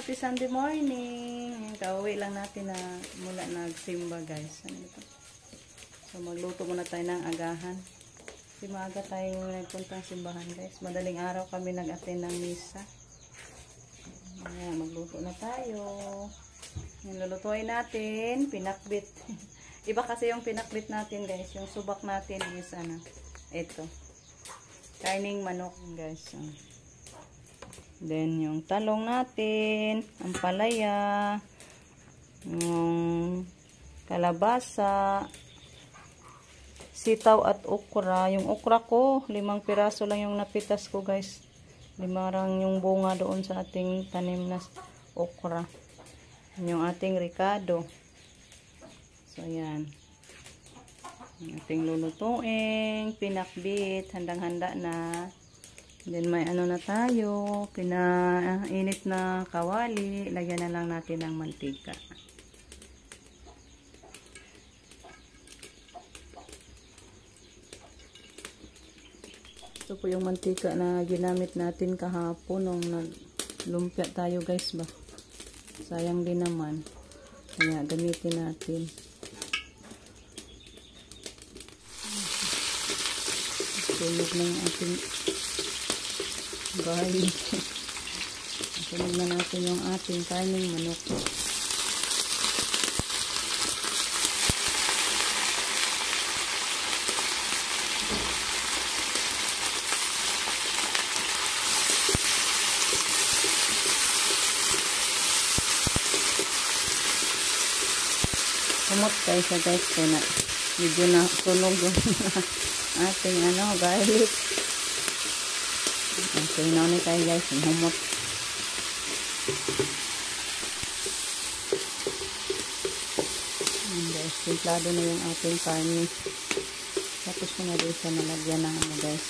happy Sunday morning. Ngayon, kauwi lang natin na mula nagsimba guys. Ano ito? So magluto muna tayo ng agahan. Kasi maaga tayo nagpuntang simbahan guys. Madaling araw kami nag-attend ng misa. Ayan, magluto na tayo. Yung lulutuin natin, pinakbit. Iba kasi yung pinakbit natin guys. Yung subak natin is ano, ito. Karning manok guys. Then yung talong natin, ang palaya, yung kalabasa, sitaw at okra. Yung okra ko, 5 piraso lang yung napitas ko guys. 5 lang yung bunga doon sa ating tanim na okra. Yung ating ricado. So ayan. Yung ating lulutuin, pinakbit, handang-handa na. Then may ano na tayo, pinainit na kawali, lagyan na lang natin ng mantika. Ito po yung mantika na ginamit natin kahapon nung naglumpia tayo guys ba. Sayang din naman. Kaya gamitin natin. Sunog na yung ating garlic. Sunog na natin yung ating karning manok. Kumot kayo siya guys. Kaya na medyo na sunog yung ating ano, garlic. So, hinaw tayo guys, humot. Guys, simplado na yung ating karne. Tapos ko na doon sa nalagyan ng ano guys,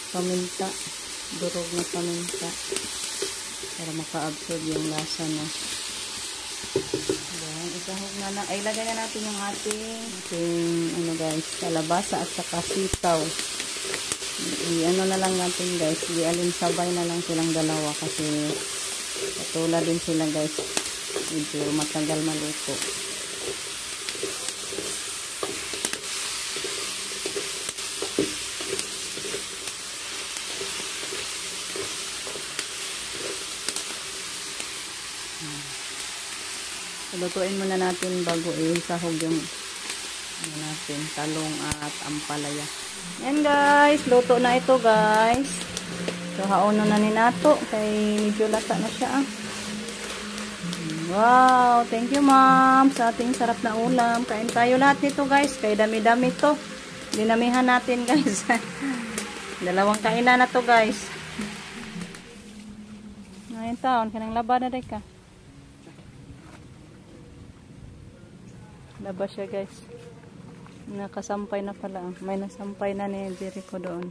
paminta, durog na paminta para maka-absorb yung lasa na. Then, isahog na lang. Ay, lagyan na natin yung ating ano guys, kalabasa at saka sitaw. Ano na lang natin guys, alin sabay na lang silang dalawa kasi patula din sila guys, medyo matagal maluto. Lutuin muna natin bago isahog yung ano natin, talong at ampalaya. Yan guys, luto na ito guys. So haono na ni nato kay medyo lata na siya. Wow, thank you ma'am sa ating sarap na ulam. Kain tayo lahat nito guys, kay dami-dami to. Dinamihan natin guys. Dalawang kainan na to guys. Ngayon taon, kanang laba na rin ka. Laba siya guys. Nakasampay na pala. May nasampay na ni Jericho doon.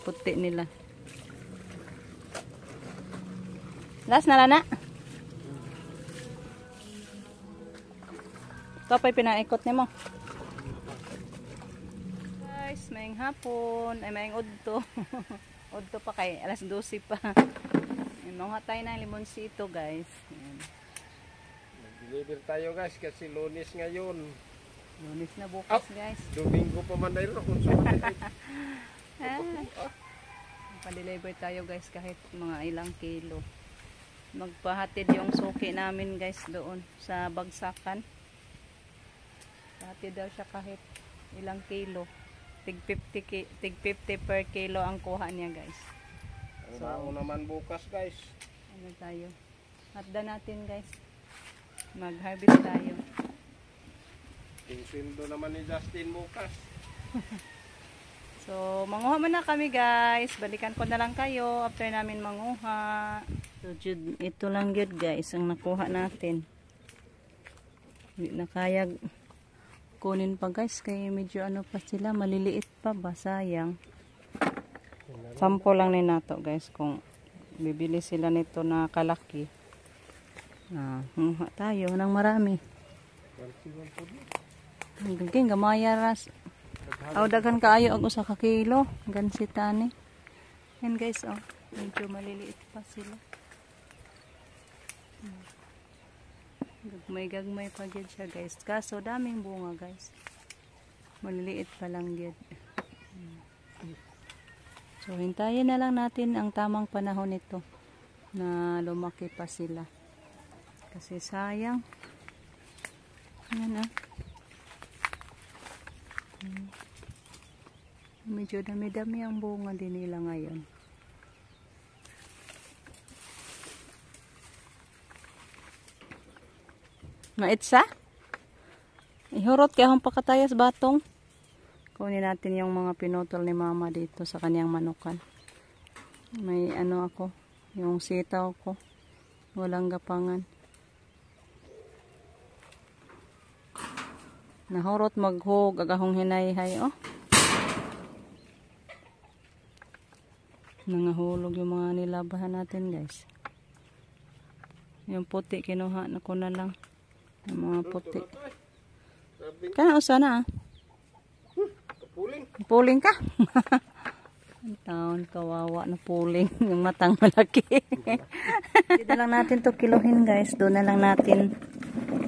Puti nila. Last na lana. Ito pa'y pinaikot ni mo. Guys, maying hapon. Ay, maying udto. Udto pa kay. Alas 12 pa. Mga tayo ng limonsito guys. Ayan. Deliver tayo guys kasi Lunes ngayon. Lunes na bukas guys. Domingo pa man tayo kung pa-deliver tayo guys kahit mga ilang kilo. Magpahatid yung suki namin guys doon sa Bagsakan. Pahatid daw siya kahit ilang kilo. Tig 50 per kilo ang kuha niya guys. So, naman bukas guys. Ano tayo? Hatda natin guys. Mag-harvest tayo. Sweldo naman ni Justin bukas. So, manguha muna kami guys. Balikan ko na lang kayo after namin manguha. So, ito lang yun guys ang nakuha natin. Hindi na kaya kunin pa guys. Kaya medyo ano pa sila. Maliliit pa ba? Sayang. Sample lang ni nato guys. Kung bibili sila nito na kalaki. Manguha tayo ng marami. Gaging gamaya ras. Aw daghan kaayo og usa ka kilo. Gansita ni. Yan guys oh. Medyo maliliit pa sila. May gagmay pa gyud siya guys. Kaso daming bunga guys. Maliliit pa lang gyud. So hintayin na lang natin ang tamang panahon nito na lumaki pa sila. Kasi sayang. Ayan ah. Medyo dami-dami ang bunga din nila ngayon. Maitsa? Ihurot kaya akong pakatayas batong. Kunin natin yung mga pinutol ni mama dito sa kanyang manukan. May ano ako, yung sitaw ko. Walang gapangan. Nahurot maghug, agahong hinayhay oh. Nangahulog yung mga nilabahan natin guys. Yung puti kinuha na ko na lang. Yung mga puti. Kana usana ah. Puling ka. Ang taon kawawa na puling. Yung matang malaki. Dito lang natin to kilohin guys. Doon na lang natin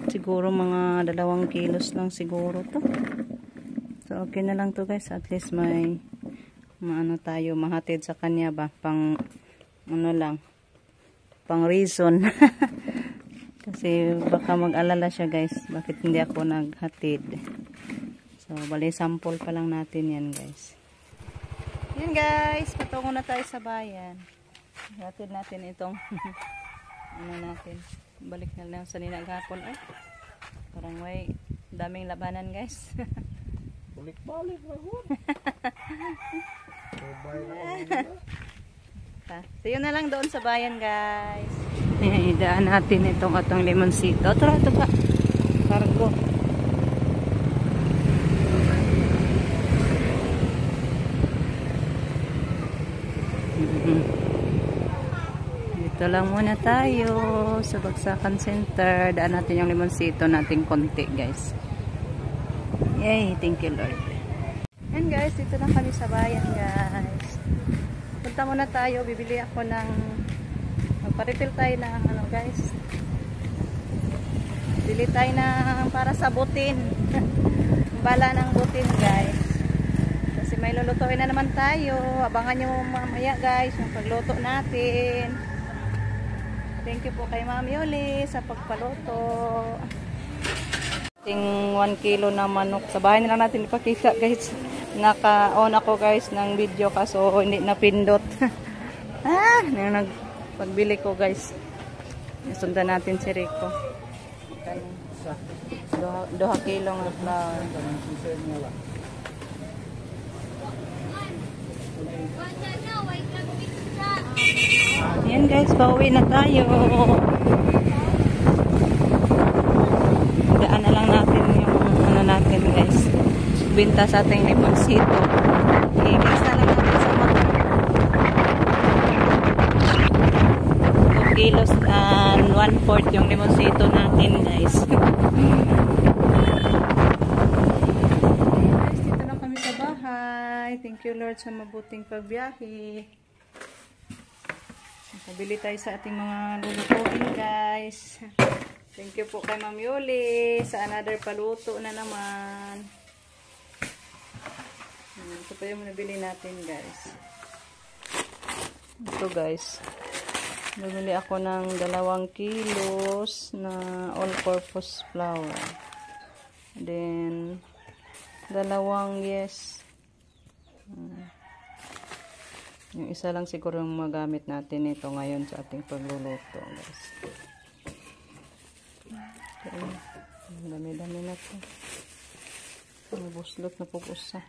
siguro mga 2 kilos lang siguro to. So okay na lang to guys. At least may maano tayo mahatid sa kanya ba. Pang ano lang. Pang reason. Kasi baka mag-alala siya guys. Bakit hindi ako naghatid. So bali sample pa lang natin yan guys. Yan guys. Patungo na tayo sa bayan. Hatid natin itong ano natin. Balik na lang sa ninaghapon ay. Parang may daming labanan guys. Balik-balik na ho. So yun na lang doon sa bayan guys. Idaan natin itong atong limonsito. Tara ito ba? Cargo. Dito lang muna tayo sa Bagsakan Center. Daan natin yung limonsito nating konti guys. Yay, thank you Lord. And guys, dito na kami sa bayan guys. Punta muna tayo, bibili ako ng magpa-refill tayo ng ano guys. Bili tayo ng para sa butin. Bala ng butin guys. Kasi may lulutuin na naman tayo. Abangan nyo mamaya guys yung pagluto natin. Thank you po kay Ma'am Yoli sa pagpaluto. Ting 1 kilo na manok. Sa bahay na lang natin ipakita guys. Naka-on ako guys ng video kaso hindi napindot. Nagpagbili ko guys. Sundan natin si Rico. 2 kilo ng flour. Yan guys, pauwi na tayo. Daan na lang natin yung ano natin guys. Binta sa ating limonsito. I-mix na lang natin sa motor. 2 kilos and 1/4 yung limonsito natin guys. Guys, dito na kami sa bahay. Thank you Lord sa mabuting pagbiyahe. Pabili tayo sa ating mga lulutuin guys. Thank you po kay Ma'am Yoli sa another paluto na naman. Ito pa yung nabili natin guys. Ito guys. Bumili ako ng 2 kilos na all-purpose flour. Then 2 yes. Yung isa lang siguro yung magamit natin ito ngayon sa ating pagluluto guys. Okay. Dami-dami na ito. Ang buslot na pupusa.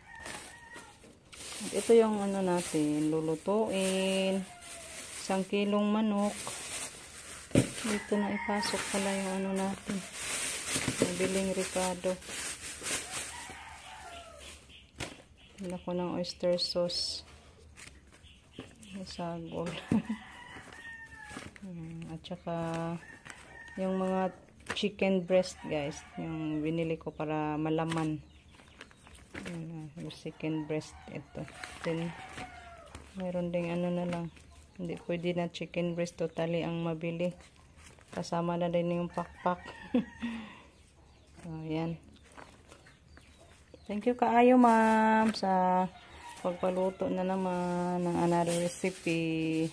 At ito yung ano natin, lulutuin. 1 kilong manok. Dito na ipasok pala yung ano natin. Nabiling ricado. Wala ko ng oyster sauce. Sagol. At saka yung mga chicken breast guys. Yung binili ko para malaman. Chicken breast ito. Then meron ding ano na lang. Hindi pwede na chicken breast totally ang mabili. Kasama na din yung pakpak. So, yan. Thank you kaayo, ma'am, sa pagpaluto na naman ng another recipe.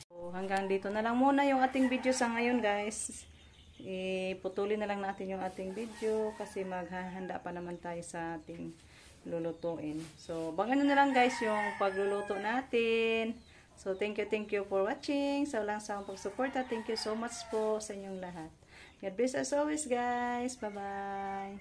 So, hanggang dito na lang muna yung ating video sa ngayon, guys. Iputulin na lang natin yung ating video kasi maghahanda pa naman tayo sa ating lulutuin. So, bangan na lang, guys, yung pagluluto natin. So, thank you for watching. Sa walang sawang pagsuporta, thank you so much po sa inyong lahat. God bless as always, guys. Bye-bye.